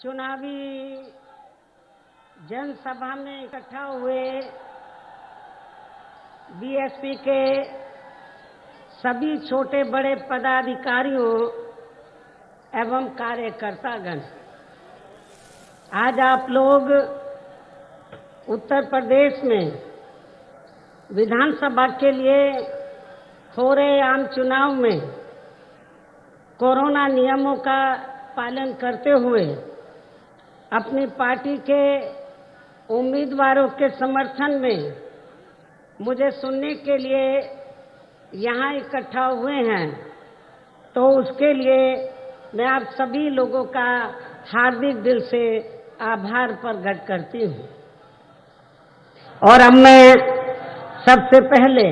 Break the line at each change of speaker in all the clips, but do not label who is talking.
चुनावी जनसभा में इकट्ठा हुए बीएसपी के सभी छोटे बड़े पदाधिकारियों एवं कार्यकर्तागण, आज आप लोग उत्तर प्रदेश में विधानसभा के लिए हो रहे आम चुनाव में कोरोना नियमों का पालन करते हुए अपनी पार्टी के उम्मीदवारों के समर्थन में मुझे सुनने के लिए यहाँ इकट्ठा हुए हैं, तो उसके लिए मैं आप सभी लोगों का हार्दिक दिल से आभार प्रकट करती हूँ। और अब मैं सबसे पहले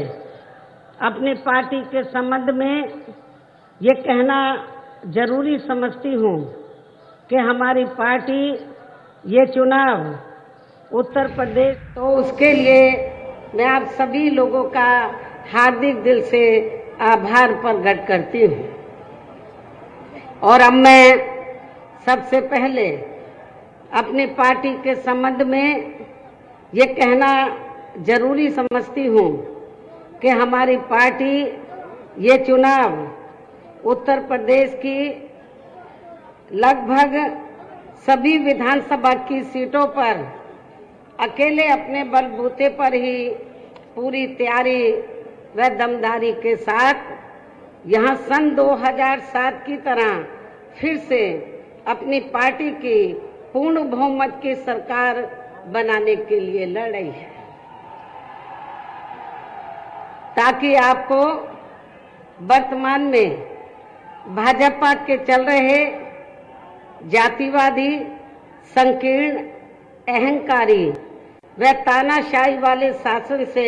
अपनी पार्टी के संबंध में ये कहना जरूरी समझती हूँ कि हमारी पार्टी ये चुनाव उत्तर प्रदेश, तो उसके लिए मैं आप सभी लोगों का हार्दिक दिल से आभार प्रकट करती हूँ। और अब मैं सबसे पहले अपनी पार्टी के संबंध में ये कहना जरूरी समझती हूँ कि हमारी पार्टी ये चुनाव उत्तर प्रदेश की लगभग सभी विधानसभा की सीटों पर अकेले अपने बलबूते पर ही पूरी तैयारी व दमदारी के साथ यहाँ सन 2007 की तरह फिर से अपनी पार्टी की पूर्ण बहुमत की सरकार बनाने के लिए लड़ रही है, ताकि आपको वर्तमान में भाजपा के चल रहे जातिवादी, संकीर्ण, अहंकारी व तानाशाही वाले शासन से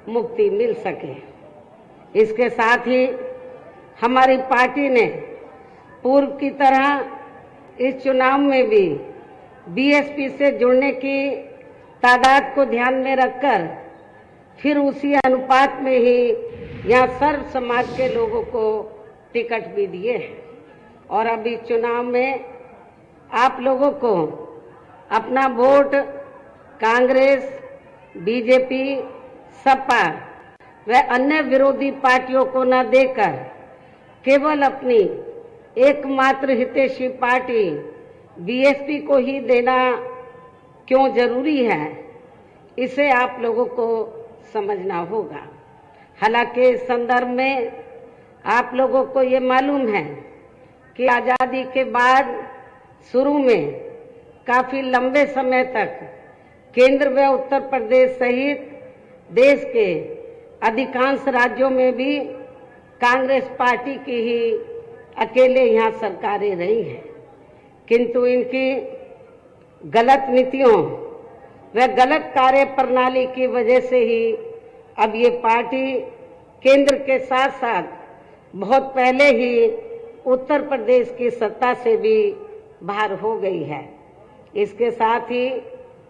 मुक्ति मिल सके। इसके साथ ही हमारी पार्टी ने पूर्व की तरह इस चुनाव में भी बीएसपी से जुड़ने की तादाद को ध्यान में रखकर फिर उसी अनुपात में ही यहाँ सर्व समाज के लोगों को टिकट भी दिए हैं। और अभी चुनाव में आप लोगों को अपना वोट कांग्रेस, बीजेपी, सपा व अन्य विरोधी पार्टियों को न देकर केवल अपनी एकमात्र हितैषी पार्टी बीएसपी को ही देना क्यों जरूरी है, इसे आप लोगों को समझना होगा। हालांकि इस संदर्भ में आप लोगों को ये मालूम है कि आज़ादी के बाद शुरू में काफी लंबे समय तक केंद्र व उत्तर प्रदेश सहित देश के अधिकांश राज्यों में भी कांग्रेस पार्टी की ही अकेले यहाँ सरकारें रही हैं, किंतु इनकी गलत नीतियों व गलत कार्य प्रणाली की वजह से ही अब ये पार्टी केंद्र के साथ साथ बहुत पहले ही उत्तर प्रदेश की सत्ता से भी बाहर हो गई है। इसके साथ ही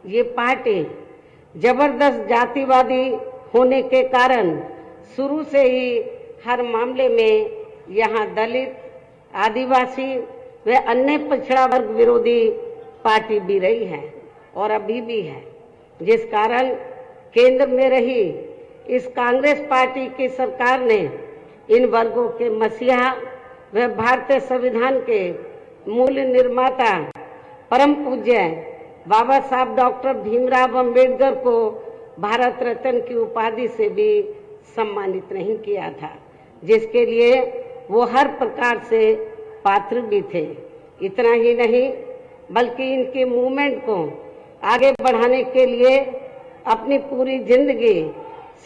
ये पार्टी जबरदस्त जातिवादी होने के कारण शुरू से ही हर मामले में यहाँ दलित, आदिवासी व अन्य पिछड़ा वर्ग विरोधी पार्टी भी रही है और अभी भी है, जिस कारण केंद्र में रही इस कांग्रेस पार्टी की सरकार ने इन वर्गों के मसीहा व भारतीय संविधान के मूल निर्माता परम पूज्य बाबा साहब डॉक्टर भीमराव अंबेडकर को भारत रत्न की उपाधि से भी सम्मानित नहीं किया था, जिसके लिए वो हर प्रकार से पात्र भी थे। इतना ही नहीं बल्कि इनके मूवमेंट को आगे बढ़ाने के लिए अपनी पूरी जिंदगी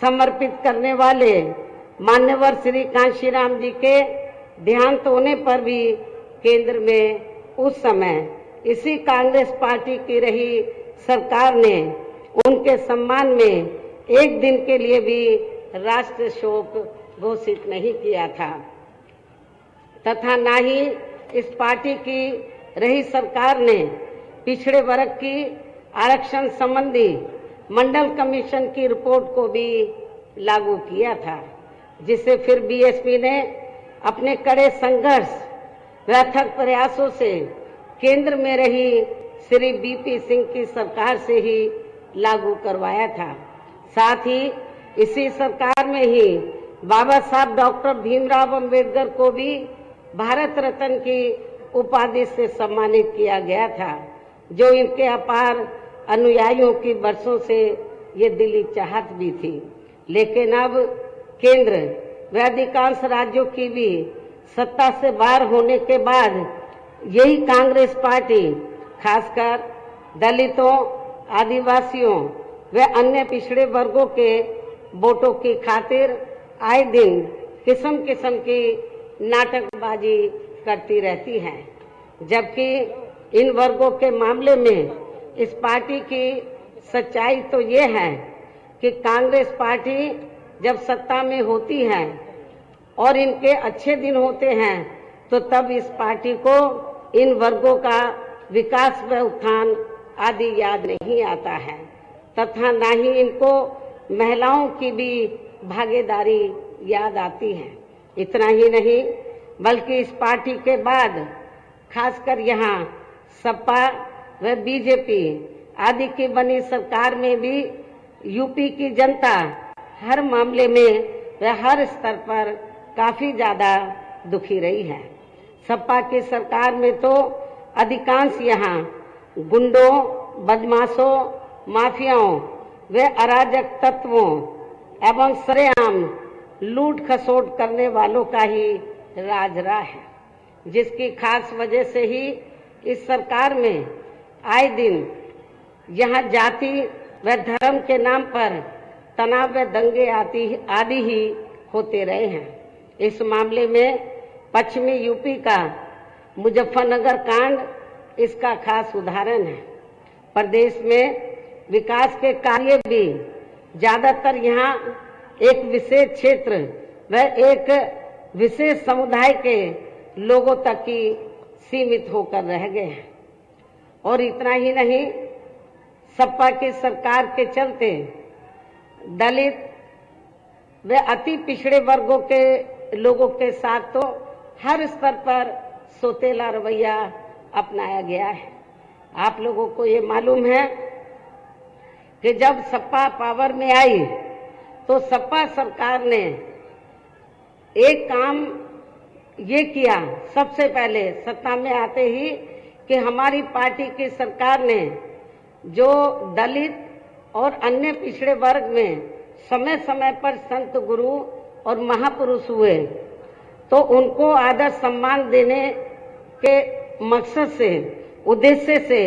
समर्पित करने वाले मान्यवर श्री कांशीराम जी के देहांत होने पर भी केंद्र में उस समय इसी कांग्रेस पार्टी की रही सरकार ने उनके सम्मान में एक दिन के लिए भी राष्ट्रीय शोक घोषित नहीं किया था, तथा ना ही इस पार्टी की रही सरकार ने पिछड़े वर्ग की आरक्षण संबंधी मंडल कमीशन की रिपोर्ट को भी लागू किया था, जिसे फिर बीएसपी ने अपने कड़े संघर्ष व अथक प्रयासों से केंद्र में रही श्री बीपी सिंह की सरकार से ही लागू करवाया था। साथ ही इसी सरकार में ही बाबा साहब डॉक्टर भीमराव अंबेडकर को भी भारत रत्न की उपाधि से सम्मानित किया गया था, जो इनके अपार अनुयायियों की वर्षों से ये दिली चाहत भी थी। लेकिन अब केंद्र व अधिकांश राज्यों की भी सत्ता से बाहर होने के बाद यही कांग्रेस पार्टी खासकर दलितों, आदिवासियों व अन्य पिछड़े वर्गों के वोटों की खातिर आए दिन किस्म किस्म की नाटकबाजी करती रहती है। जबकि इन वर्गों के मामले में इस पार्टी की सच्चाई तो ये है कि कांग्रेस पार्टी जब सत्ता में होती है और इनके अच्छे दिन होते हैं तो तब इस पार्टी को इन वर्गों का विकास व उत्थान आदि याद नहीं आता है, तथा न ही इनको महिलाओं की भी भागीदारी याद आती है। इतना ही नहीं बल्कि इस पार्टी के बाद खासकर यहाँ सपा व बीजेपी आदि की बनी सरकार में भी यूपी की जनता हर मामले में व हर स्तर पर काफी ज्यादा दुखी रही है। सपा की सरकार में तो अधिकांश यहाँ गुंडों, बदमाशों, माफियाओं व अराजक तत्वों एवं सरेआम लूट खसोट करने वालों का ही राज रहा है, जिसकी खास वजह से ही इस सरकार में आए दिन यहाँ जाति व धर्म के नाम पर तनाव व दंगे आदि ही होते रहे हैं। इस मामले में पश्चिमी यूपी का मुजफ्फरनगर कांड इसका खास उदाहरण है। प्रदेश में विकास के कार्य भी ज्यादातर यहाँ एक विशेष क्षेत्र व एक विशेष समुदाय के लोगों तक ही सीमित होकर रह गए हैं। और इतना ही नहीं, सपा की सरकार के चलते दलित व अति पिछड़े वर्गों के लोगों के साथ तो हर स्तर पर सोतेला रवैया अपनाया गया है। आप लोगों को ये मालूम है कि जब सपा पावर में आई तो सपा सरकार ने एक काम ये किया, सबसे पहले सत्ता में आते ही, कि हमारी पार्टी की सरकार ने जो दलित और अन्य पिछड़े वर्ग में समय समय पर संत गुरु और महापुरुष हुए तो उनको आदर सम्मान देने के मकसद से, उद्देश्य से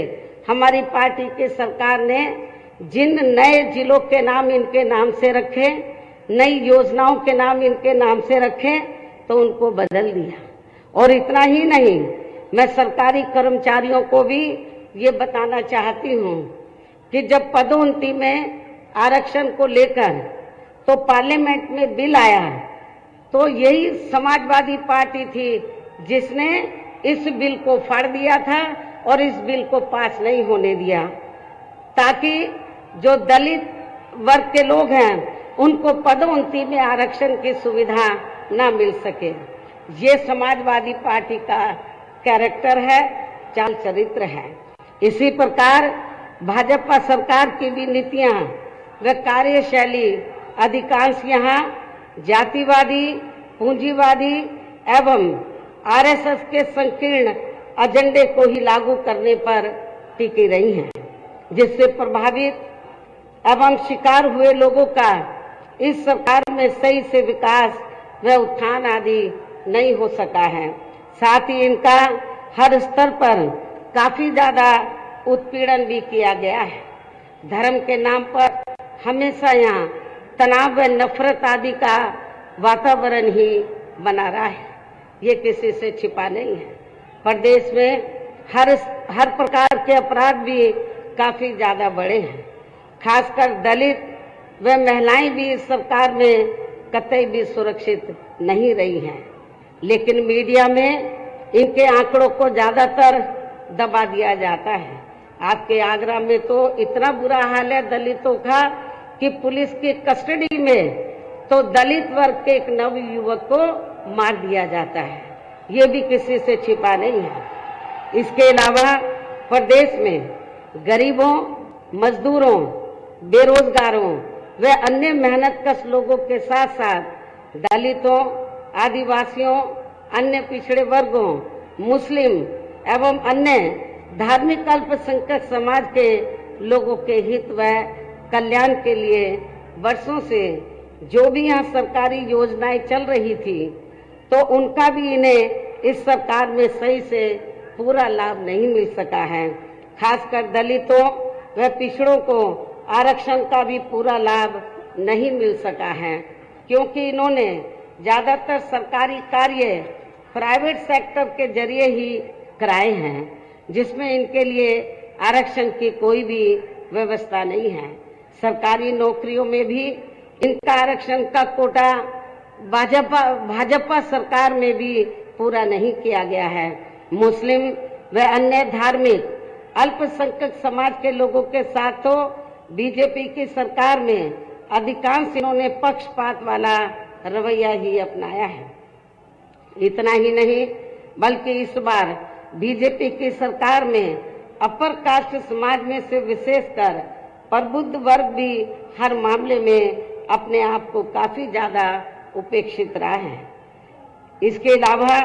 हमारी पार्टी की सरकार ने जिन नए जिलों के नाम इनके नाम से रखे, नई योजनाओं के नाम इनके नाम से रखे, तो उनको बदल दिया। और इतना ही नहीं, मैं सरकारी कर्मचारियों को भी ये बताना चाहती हूँ कि जब पदोन्नति में आरक्षण को लेकर तो पार्लियामेंट में बिल आया तो यही समाजवादी पार्टी थी जिसने इस बिल को फाड़ दिया था और इस बिल को पास नहीं होने दिया, ताकि जो दलित वर्ग के लोग हैं उनको पदोन्नति में आरक्षण की सुविधा ना मिल सके। ये समाजवादी पार्टी का कैरेक्टर है, चाल चरित्र है। इसी प्रकार भाजपा सरकार की भी नीतियां व कार्यशैली अधिकांश यहाँ जातिवादी, पूंजीवादी एवं आरएसएस के संकीर्ण एजेंडे को ही लागू करने पर टिकी रही हैं, जिससे प्रभावित एवं शिकार हुए लोगों का इस सरकार में सही से विकास व उत्थान आदि नहीं हो सका है। साथ ही इनका हर स्तर पर काफी ज्यादा उत्पीड़न भी किया गया है। धर्म के नाम पर हमेशा यहाँ तनाव व नफरत आदि का वातावरण ही बना रहा है, ये किसी से छिपा नहीं है। प्रदेश में हर प्रकार के अपराध भी काफी ज्यादा बढ़े हैं। खासकर दलित व महिलाएं भी इस सरकार में कतई भी सुरक्षित नहीं रही हैं, लेकिन मीडिया में इनके आंकड़ों को ज्यादातर दबा दिया जाता है। आपके आगरा में तो इतना बुरा हाल है दलितों का कि पुलिस की कस्टडी में तो दलित वर्ग के एक नव युवक को मार दिया जाता है, ये भी किसी से छिपा नहीं है। इसके अलावा प्रदेश में गरीबों, मजदूरों, बेरोजगारों व अन्य मेहनतकश लोगों के साथ साथ दलितों, आदिवासियों, अन्य पिछड़े वर्गों, मुस्लिम एवं अन्य धार्मिक अल्पसंख्यक समाज के लोगों के हित व कल्याण के लिए वर्षों से जो भी यहाँ सरकारी योजनाएं चल रही थी, तो उनका भी इन्हें इस सरकार में सही से पूरा लाभ नहीं मिल सका है। खासकर दलितों व पिछड़ों को आरक्षण का भी पूरा लाभ नहीं मिल सका है, क्योंकि इन्होंने ज़्यादातर सरकारी कार्य प्राइवेट सेक्टर के जरिए ही कराए हैं, जिसमें इनके लिए आरक्षण की कोई भी व्यवस्था नहीं है। सरकारी नौकरियों में भी इनका आरक्षण का कोटा भाजपा सरकार में भी पूरा नहीं किया गया है। मुस्लिम व अन्य धार्मिक अल्पसंख्यक समाज के लोगों के साथ तो बीजेपी की सरकार में अधिकांश इन्होंने पक्षपात वाला रवैया ही अपनाया है। इतना ही नहीं, बल्कि इस बार बीजेपी की सरकार में अपर कास्ट समाज में से विशेषकर प्रबुद्ध वर्ग भी हर मामले में अपने आप को काफी ज्यादा उपेक्षित रहा है। इसके अलावा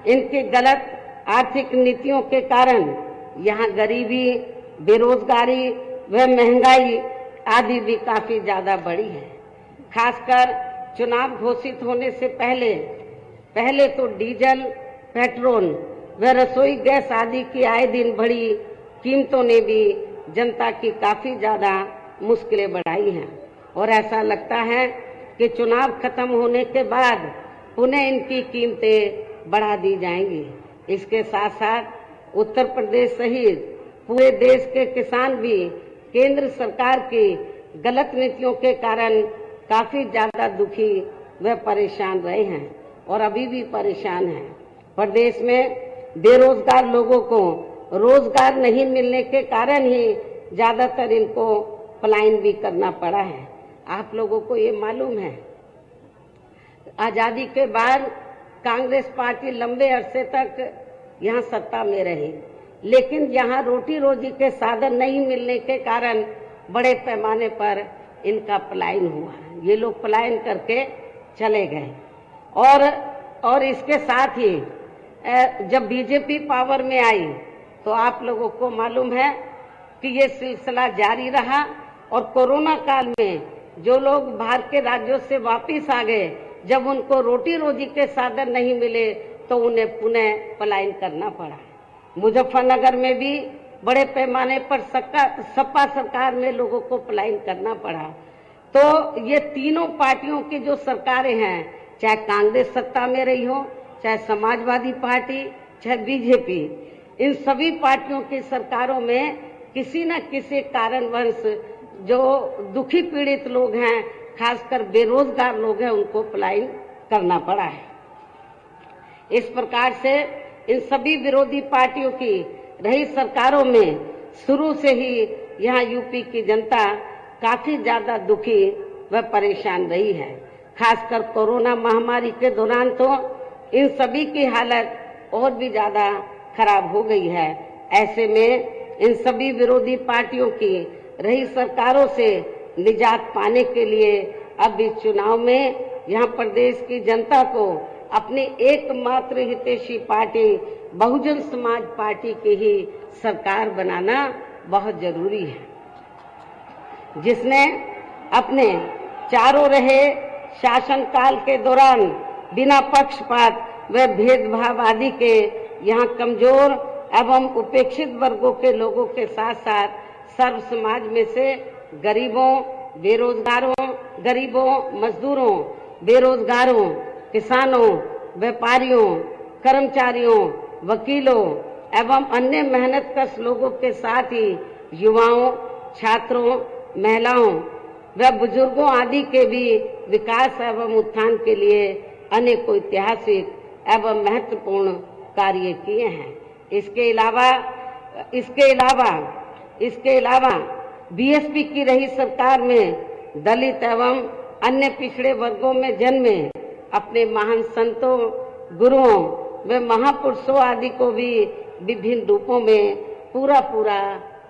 इनकी गलत आर्थिक नीतियों के कारण यहाँ गरीबी, बेरोजगारी व महंगाई आदि भी काफी ज्यादा बढ़ी है। खासकर चुनाव घोषित होने से पहले तो डीजल, पेट्रोल व रसोई गैस आदि की आए दिन बढ़ी कीमतों ने भी जनता की काफी ज्यादा मुश्किलें बढ़ाई हैं, और ऐसा लगता है कि चुनाव खत्म होने के बाद पुनः इनकी कीमतें बढ़ा दी जाएंगी। इसके साथ साथ उत्तर प्रदेश सहित पूरे देश के किसान भी केंद्र सरकार की गलत नीतियों के कारण काफी ज्यादा दुखी व परेशान रहे हैं और अभी भी परेशान हैं। प्रदेश में बेरोजगार लोगों को रोजगार नहीं मिलने के कारण ही ज्यादातर इनको पलायन भी करना पड़ा है। आप लोगों को ये मालूम है, आजादी के बाद कांग्रेस पार्टी लंबे अरसे तक यहाँ सत्ता में रही, लेकिन यहाँ रोटी रोजी के साधन नहीं मिलने के कारण बड़े पैमाने पर इनका पलायन हुआ। ये लोग पलायन करके चले गए, और इसके साथ ही जब बीजेपी पावर में आई तो आप लोगों को मालूम है कि ये सिलसिला जारी रहा, और कोरोना काल में जो लोग बाहर के राज्यों से वापस आ गए, जब उनको रोटी रोजी के साधन नहीं मिले तो उन्हें पुनः पलायन करना पड़ा। मुजफ्फरनगर में भी बड़े पैमाने पर सपा सरकार में लोगों को पलायन करना पड़ा। तो ये तीनों पार्टियों की जो सरकारें हैं, चाहे कांग्रेस सत्ता में रही हो, चाहे समाजवादी पार्टी, चाहे बीजेपी, इन सभी पार्टियों की सरकारों में किसी न किसी कारणवश जो दुखी पीड़ित लोग हैं, खासकर बेरोजगार लोग हैं, उनको पलायन करना पड़ा है। इस प्रकार से इन सभी विरोधी पार्टियों की रही सरकारों में शुरू से ही यहाँ यूपी की जनता काफी ज्यादा दुखी व परेशान रही है। खासकर कोरोना महामारी के दौरान तो इन सभी की हालत और भी ज्यादा खराब हो गई है। ऐसे में इन सभी विरोधी पार्टियों की रही सरकारों से निजात पाने के लिए अब इस चुनाव में यहाँ प्रदेश की जनता को अपनी एकमात्र हितैषी पार्टी बहुजन समाज पार्टी की ही सरकार बनाना बहुत जरूरी है, जिसने अपने चारों रहे शासनकाल के दौरान बिना पक्षपात व भेदभाव आदि के यहाँ कमजोर एवं उपेक्षित वर्गों के लोगों के साथ साथ सर्व समाज में से गरीबों, मजदूरों, बेरोजगारों, किसानों, व्यापारियों, कर्मचारियों, वकीलों एवं अन्य मेहनतकश लोगों के साथ ही युवाओं, छात्रों, महिलाओं व बुजुर्गों आदि के भी विकास एवं उत्थान के लिए अनेकों ऐतिहासिक एवं महत्वपूर्ण कार्य किए हैं। इसके अलावा बीएसपी की रही सरकार में दलित एवं अन्य पिछड़े वर्गों में जन्मे अपने महान संतों, गुरुओं व महापुरुषों आदि को भी विभिन्न रूपों में पूरा पूरा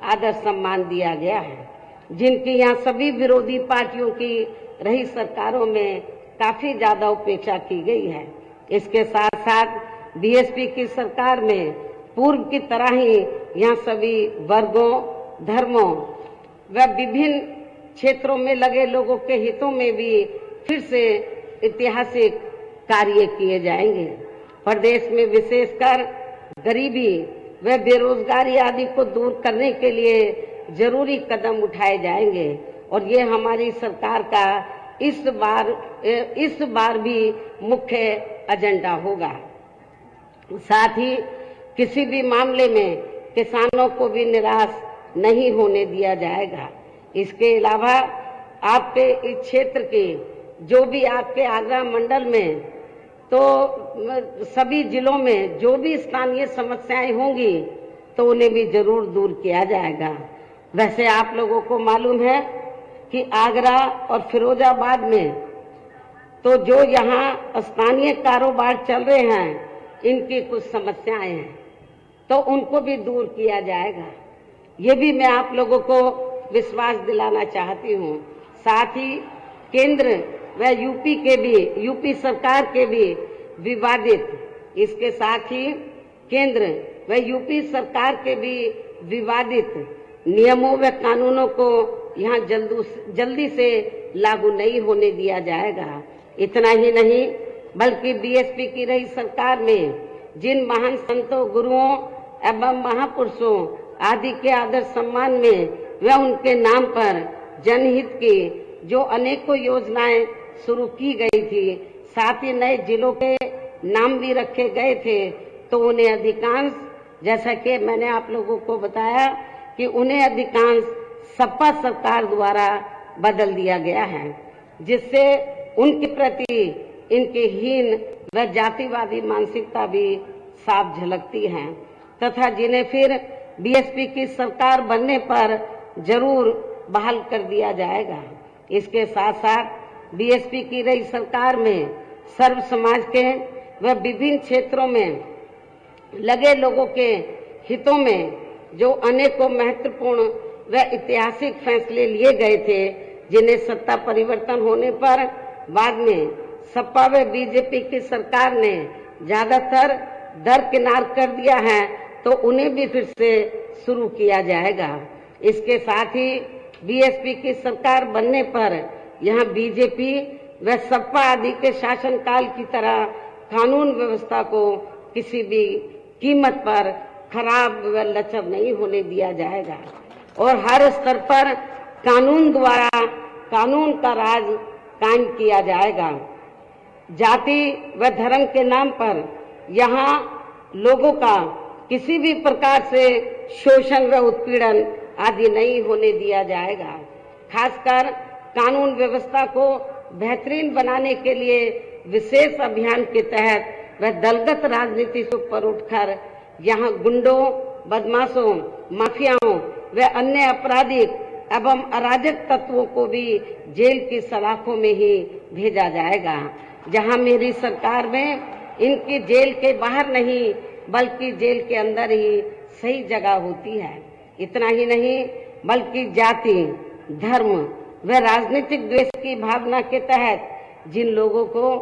आदर सम्मान दिया गया है, जिनकी यहाँ सभी विरोधी पार्टियों की रही सरकारों में काफी ज्यादा उपेक्षा की गई है। इसके साथ साथ बीएसपी की सरकार में पूर्व की तरह ही यहाँ सभी वर्गों, धर्मों व विभिन्न क्षेत्रों में लगे लोगों के हितों में भी फिर से ऐतिहासिक कार्य किए जाएंगे। प्रदेश में विशेषकर गरीबी व बेरोजगारी आदि को दूर करने के लिए जरूरी कदम उठाए जाएंगे और ये हमारी सरकार का इस बार भी मुख्य एजेंडा होगा। साथ ही किसी भी मामले में किसानों को भी निराश नहीं होने दिया जाएगा। इसके अलावा आपके इस क्षेत्र के जो भी आपके आगरा मंडल में तो सभी जिलों में जो भी स्थानीय समस्याएं होंगी तो उन्हें भी जरूर दूर किया जाएगा। वैसे आप लोगों को मालूम है कि आगरा और फिरोजाबाद में तो जो यहाँ स्थानीय कारोबार चल रहे हैं, इनकी कुछ समस्याएं हैं तो उनको भी दूर किया जाएगा। ये भी मैं आप लोगों को विश्वास दिलाना चाहती हूँ। साथ ही केंद्र व यूपी सरकार के भी विवादित, इसके साथ ही केंद्र व यूपी सरकार के भी विवादित नियमों व कानूनों को यहाँ जल्दी से लागू नहीं होने दिया जाएगा। इतना ही नहीं बल्कि बीएसपी की रही सरकार में जिन महान संतों, गुरुओं एवं महापुरुषों आदि के आदर सम्मान में व उनके नाम पर जनहित की जो अनेकों योजनाएं शुरू की गई थी, साथ ही नए जिलों के नाम भी रखे गए थे, तो उन्हें अधिकांश, जैसा कि मैंने आप लोगों को बताया कि उन्हें अधिकांश सपा सरकार द्वारा बदल दिया गया है, जिससे उनके प्रति इनकी हीन व जातिवादी मानसिकता भी साफ झलकती है तथा जिन्हें फिर बीएसपी की सरकार बनने पर जरूर बहाल कर दिया जाएगा। इसके साथ साथ बीएसपी की रही सरकार में सर्व समाज के व विभिन्न क्षेत्रों में लगे लोगों के हितों में जो अनेकों महत्वपूर्ण व ऐतिहासिक फैसले लिए गए थे, जिन्हें सत्ता परिवर्तन होने पर बाद में सपा व बीजेपी की सरकार ने ज्यादातर दरकिनार कर दिया है, तो उन्हें भी फिर से शुरू किया जाएगा। इसके साथ ही बीएसपी की सरकार बनने पर यहाँ बीजेपी व सपा आदि के शासनकाल की तरह कानून व्यवस्था को किसी भी कीमत पर खराब व लचर नहीं होने दिया जाएगा और हर स्तर पर कानून द्वारा कानून का राज कायम किया जाएगा। जाति व धर्म के नाम पर यहाँ लोगों का किसी भी प्रकार से शोषण व उत्पीड़न आदि नहीं होने दिया जाएगा। खासकर कानून व्यवस्था को बेहतरीन बनाने के लिए विशेष अभियान के तहत वह दलगत राजनीति से ऊपर उठकर यहाँ गुंडों, बदमाशों, माफियाओं व अन्य आपराधिक एवं अराजक तत्वों को भी जेल की सलाखों में ही भेजा जाएगा, जहां मेरी सरकार में इनकी जेल के बाहर नहीं बल्कि जेल के अंदर ही सही जगह होती है। इतना ही नहीं बल्कि जाति, धर्म व राजनीतिक द्वेष की भावना के तहत जिन लोगों को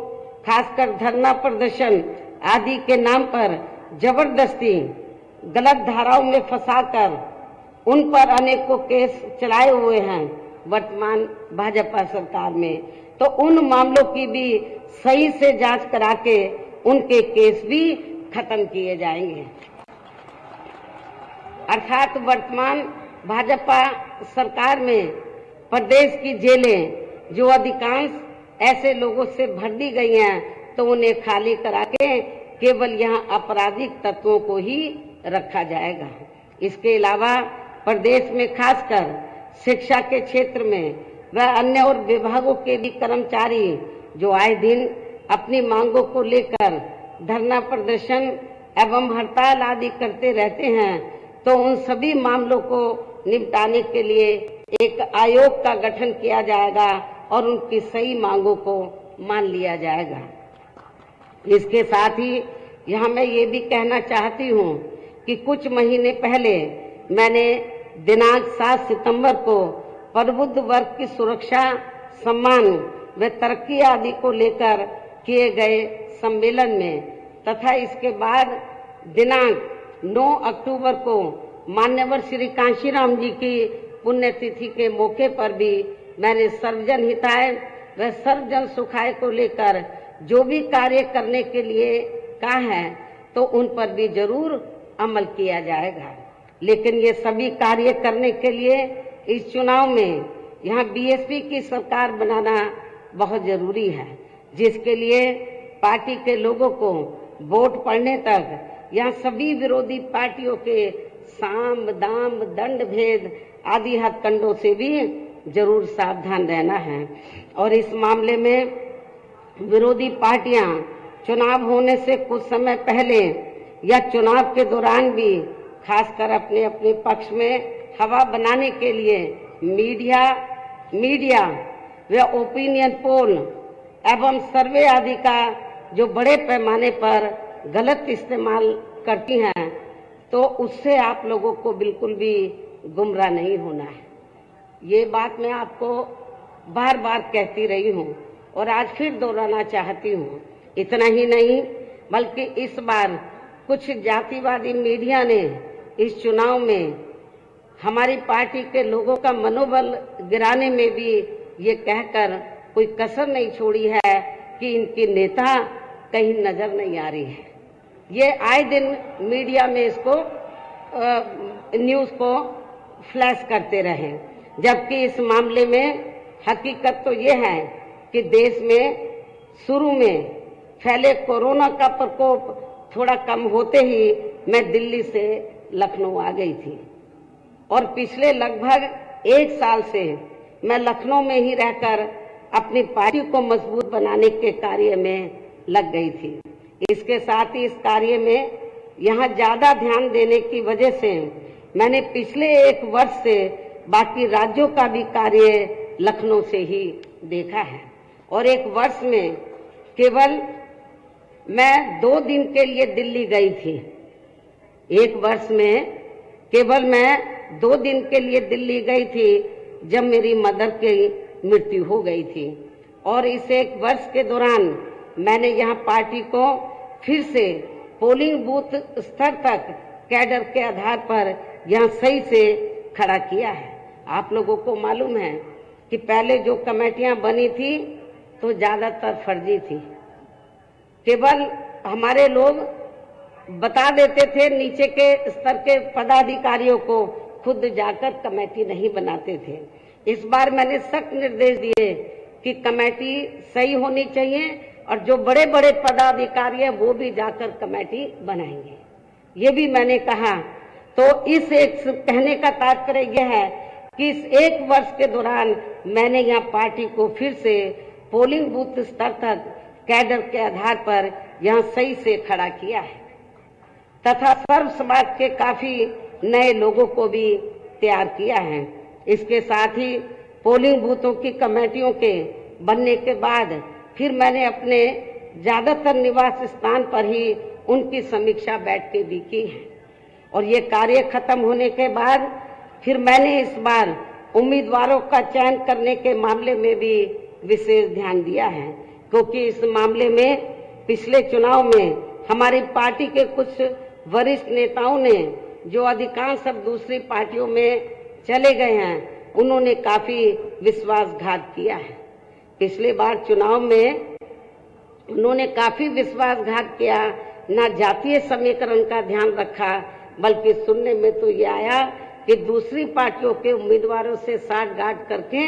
खासकर धरना प्रदर्शन आदि के नाम पर जबरदस्ती गलत धाराओं में फंसाकर उन पर अनेकों केस चलाए हुए हैं वर्तमान भाजपा सरकार में, तो उन मामलों की भी सही से जांच करा के उनके केस भी खत्म किए जाएंगे। अर्थात वर्तमान भाजपा सरकार में प्रदेश की जेलें जो अधिकांश ऐसे लोगों से भर दी गई हैं, तो उन्हें खाली करा के केवल यहाँ आपराधिक तत्वों को ही रखा जाएगा। इसके अलावा प्रदेश में खासकर शिक्षा के क्षेत्र में व अन्य और विभागों के भी कर्मचारी जो आए दिन अपनी मांगों को लेकर धरना प्रदर्शन एवं हड़ताल आदि करते रहते हैं, तो उन सभी मामलों को निपटाने के लिए एक आयोग का गठन किया जाएगा और उनकी सही मांगों को मान लिया जाएगा। इसके साथ ही यहाँ मैं ये भी कहना चाहती हूँ कि कुछ महीने पहले मैंने दिनांक 7 सितंबर को प्रबुद्ध वर्ग की सुरक्षा, सम्मान व तरक्की आदि को लेकर किए गए सम्मेलन में तथा इसके बाद दिनांक 9 अक्टूबर को मान्यवर श्री कांशीराम जी की पुण्यतिथि के मौके पर भी मैंने सर्वजन हिताय व सर्वजन सुखाय को लेकर जो भी कार्य करने के लिए कहा है तो उन पर भी जरूर अमल किया जाएगा। लेकिन ये सभी कार्य करने के लिए इस चुनाव में यहाँ बीएसपी की सरकार बनाना बहुत जरूरी है, जिसके लिए पार्टी के लोगों को वोट पड़ने तक यहाँ सभी विरोधी पार्टियों के साम दाम दंड भेद आदि हथकंडों से भी जरूर सावधान रहना है। और इस मामले में विरोधी पार्टियां चुनाव होने से कुछ समय पहले या चुनाव के दौरान भी खासकर अपने अपने पक्ष में हवा बनाने के लिए मीडिया व ओपिनियन पोल एवं सर्वे आदि का जो बड़े पैमाने पर गलत इस्तेमाल करती हैं, तो उससे आप लोगों को बिल्कुल भी गुमराह नहीं होना है। ये बात मैं आपको बार बार कहती रही हूँ और आज फिर दोहराना चाहती हूँ। इतना ही नहीं बल्कि इस बार कुछ जातिवादी मीडिया ने इस चुनाव में हमारी पार्टी के लोगों का मनोबल गिराने में भी ये कहकर कोई कसर नहीं छोड़ी है कि इनकी नेता कहीं नजर नहीं आ रही है। ये आए दिन मीडिया में इसको न्यूज़ को फ्लैश करते रहे, जबकि इस मामले में हकीकत तो ये है कि देश में शुरू में फैले कोरोना का प्रकोप थोड़ा कम होते ही मैं दिल्ली से लखनऊ आ गई थी और पिछले लगभग 1 साल से मैं लखनऊ में ही रहकर अपनी पार्टी को मजबूत बनाने के कार्य में लग गई थी। इसके साथ ही इस कार्य में यहाँ ज्यादा ध्यान देने की वजह से मैंने पिछले 1 वर्ष से बाकी राज्यों का भी कार्य लखनऊ से ही देखा है और 1 वर्ष में केवल मैं 2 दिन के लिए दिल्ली गई थी। 1 वर्ष में केवल मैं 2 दिन के लिए दिल्ली गई थी जब मेरी मदर की मृत्यु हो गई थी और इस 1 वर्ष के दौरान मैंने यहाँ पार्टी को फिर से पोलिंग बूथ स्तर तक कैडर के आधार पर यहाँ सही से खड़ा किया है। आप लोगों को मालूम है कि पहले जो कमेटियां बनी थी तो ज्यादातर फर्जी थी। केवल हमारे लोग बता देते थे, नीचे के स्तर के पदाधिकारियों को खुद जाकर कमेटी नहीं बनाते थे। इस बार मैंने सख्त निर्देश दिए कि कमेटी सही होनी चाहिए और जो बड़े बड़े पदाधिकारी हैं वो भी जाकर कमेटी बनाएंगे, ये भी मैंने कहा। तो इस एक कहने का तात्पर्य यह है कि इस 1 वर्ष के दौरान मैंने यहाँ पार्टी को फिर से पोलिंग बूथ स्तर तक कैडर के आधार पर यहाँ सही से खड़ा किया है तथा सर्व समाज के काफी नए लोगों को भी तैयार किया है। इसके साथ ही पोलिंग बूथों की कमेटियों के बनने के बाद फिर मैंने अपने ज्यादातर निवास स्थान पर ही उनकी समीक्षा बैठकें भी की है और ये कार्य खत्म होने के बाद फिर मैंने इस बार उम्मीदवारों का चयन करने के मामले में भी विशेष ध्यान दिया है, क्योंकि इस मामले में पिछले चुनाव में हमारी पार्टी के कुछ वरिष्ठ नेताओं ने जो अधिकांश अब दूसरी पार्टियों में चले गए हैं, उन्होंने काफी विश्वासघात किया है। पिछले बार चुनाव में उन्होंने काफी विश्वासघात किया, ना जातीय समीकरण का ध्यान रखा, बल्कि सुनने में तो ये आया कि दूसरी पार्टियों के उम्मीदवारों से साठगांठ करके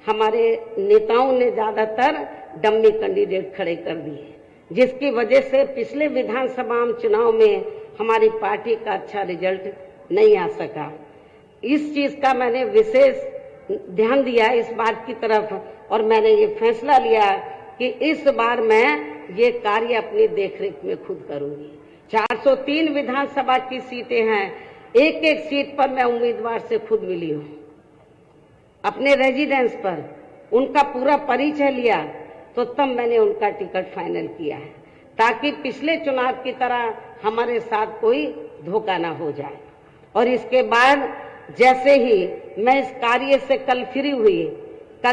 हमारे नेताओं ने ज्यादातर डम्मी कैंडिडेट खड़े कर दिए, जिसकी वजह से पिछले विधानसभा चुनाव में हमारी पार्टी का अच्छा रिजल्ट नहीं आ सका। इस चीज का मैंने विशेष ध्यान दिया इस बात की तरफ और मैंने ये फैसला लिया कि इस बार मैं ये कार्य अपनी देखरेख में खुद करूंगी। 403 विधानसभा की सीटें हैं, एक एक सीट पर मैं उम्मीदवार से खुद मिली हूँ, अपने रेजिडेंस पर उनका पूरा परिचय लिया, तो तब मैंने उनका टिकट फाइनल किया है, ताकि पिछले चुनाव की तरह हमारे साथ कोई धोखा ना हो जाए। और इसके बाद जैसे ही मैं इस कार्य से कल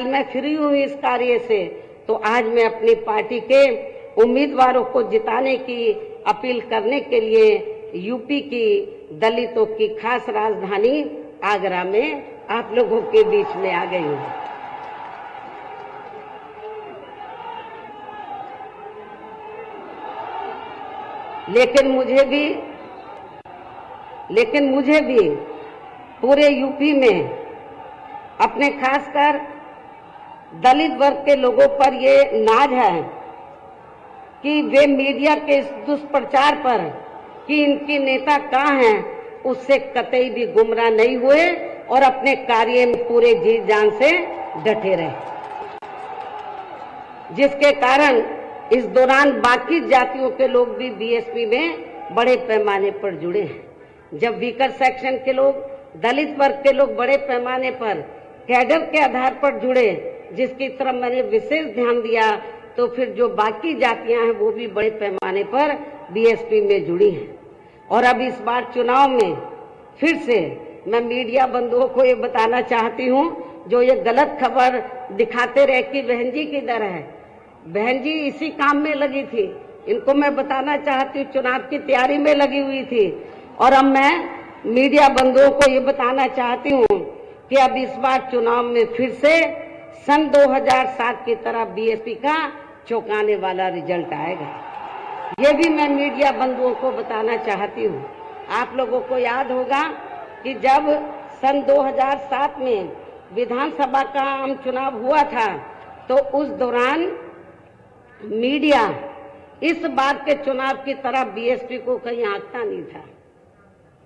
मैं फ्री हुई इस कार्य से, तो आज मैं अपनी पार्टी के उम्मीदवारों को जिताने की अपील करने के लिए यूपी की दलितों की खास राजधानी आगरा में आप लोगों के बीच में आ गई हूँ। लेकिन मुझे भी पूरे यूपी में अपने खासकर दलित वर्ग के लोगों पर ये नाज है कि वे मीडिया के इस दुष्प्रचार पर कि इनके नेता कहाँ हैं, उससे कतई भी गुमराह नहीं हुए और अपने कार्य में पूरे जी जान से डटे रहे, जिसके कारण इस दौरान बाकी जातियों के लोग भी बीएसपी में बड़े पैमाने पर जुड़े हैं। जब वीकर सेक्शन के लोग, दलित वर्ग के लोग बड़े पैमाने पर कैडर के आधार पर जुड़े, जिसकी तरफ मैंने विशेष ध्यान दिया, तो फिर जो बाकी जातियां हैं वो भी बड़े पैमाने पर बीएसपी में जुड़ी हैं। और अब इस बार चुनाव में फिर से मैं मीडिया बंधुओं को ये बताना चाहती हूँ, जो ये गलत खबर दिखाते रहे कि बहन जी किधर है, बहन जी इसी काम में लगी थी। इनको मैं बताना चाहती हूँ चुनाव की तैयारी में लगी हुई थी। और अब मैं मीडिया बंधुओं को ये बताना चाहती हूँ कि अब इस बार चुनाव में फिर से सन 2007 की तरह बीएसपी का चौंकाने वाला रिजल्ट आएगा। ये भी मैं मीडिया बंधुओं को बताना चाहती हूँ। आप लोगों को याद होगा कि जब सन 2007 में विधानसभा का आम चुनाव हुआ था, तो उस दौरान मीडिया इस बार के चुनाव की तरह बीएसपी को कहीं आंकता नहीं था।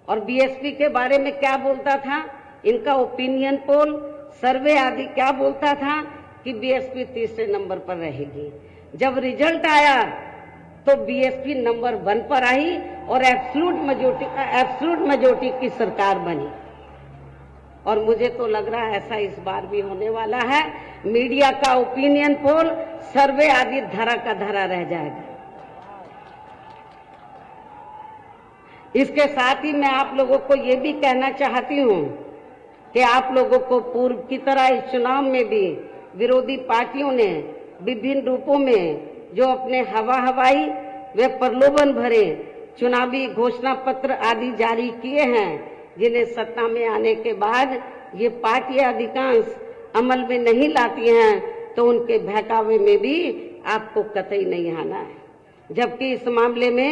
और बीएसपी के बारे में क्या बोलता था, इनका ओपिनियन पोल, सर्वे आदि क्या बोलता था कि बीएसपी तीसरे नंबर पर रहेगी। जब रिजल्ट आया तो बीएसपी नंबर 1 पर आई और एब्सोल्यूट मेजॉरिटी की सरकार बनी। और मुझे तो लग रहा है ऐसा इस बार भी होने वाला है। मीडिया का ओपिनियन पोल, सर्वे आदि धरा का धरा रह जाएगा। इसके साथ ही मैं आप लोगों को ये भी कहना चाहती हूँ कि आप लोगों को पूर्व की तरह इस चुनाव में भी विरोधी पार्टियों ने विभिन्न रूपों में जो अपने हवाई व प्रलोभन भरे चुनावी घोषणा पत्र आदि जारी किए हैं, जिन्हें सत्ता में आने के बाद ये पार्टियां अधिकांश अमल में नहीं लाती हैं, तो उनके बहकावे में भी आपको कतई नहीं आना है। जबकि इस मामले में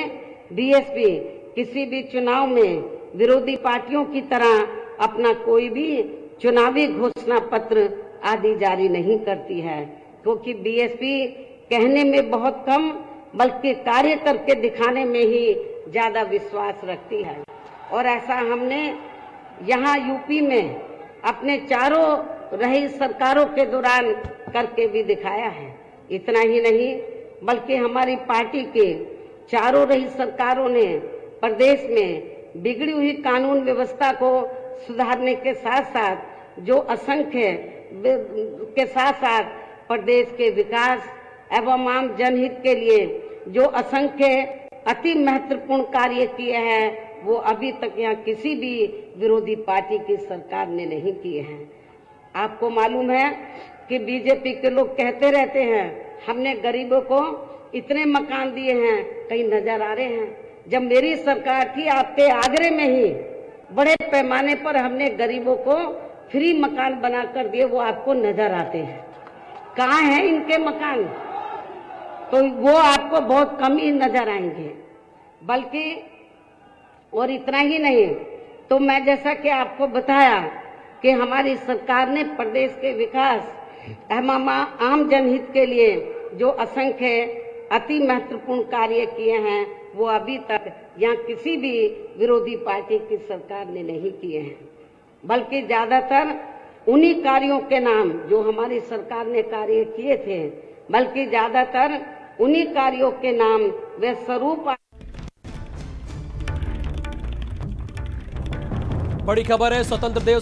बीएसपी किसी भी चुनाव में विरोधी पार्टियों की तरह अपना कोई भी चुनावी घोषणा पत्र आदि जारी नहीं करती है, क्योंकि बीएसपी कहने में बहुत कम बल्कि कार्य करके दिखाने में ही ज्यादा विश्वास रखती है। और ऐसा हमने यहाँ यूपी में अपने चारों रही सरकारों के दौरान करके भी दिखाया है। इतना ही नहीं बल्कि हमारी पार्टी के चारों रही सरकारों ने प्रदेश में बिगड़ी हुई कानून व्यवस्था को सुधारने के साथ साथ प्रदेश के विकास एवं आम जनहित के लिए जो असंख्य अति महत्वपूर्ण कार्य किए हैं, वो अभी तक यहाँ किसी भी विरोधी पार्टी की सरकार ने नहीं किए हैं। आपको मालूम है कि बीजेपी के लोग कहते रहते हैं हमने गरीबों को इतने मकान दिए हैं, कहीं नजर आ रहे हैं? जब मेरी सरकार थी आपके आगरे में ही बड़े पैमाने पर हमने गरीबों को फ्री मकान बनाकर दिए, वो आपको नजर आते हैं? कहाँ हैं इनके मकान? तो वो आपको बहुत कम ही नजर आएंगे। बल्कि और इतना ही नहीं, तो मैं जैसा कि आपको बताया कि हमारी सरकार ने प्रदेश के विकास एवं आम जनहित के लिए जो असंख्य अति महत्वपूर्ण कार्य किए हैं, वो अभी तक यहाँ किसी भी विरोधी पार्टी की सरकार ने नहीं किए हैं। बल्कि ज्यादातर उन्हीं कार्यों के नाम जो हमारी सरकार ने कार्य किए थे, बल्कि ज्यादातर उन्हीं कार्यों के नाम वे स्वरूप।
बड़ी खबर है, स्वतंत्र देव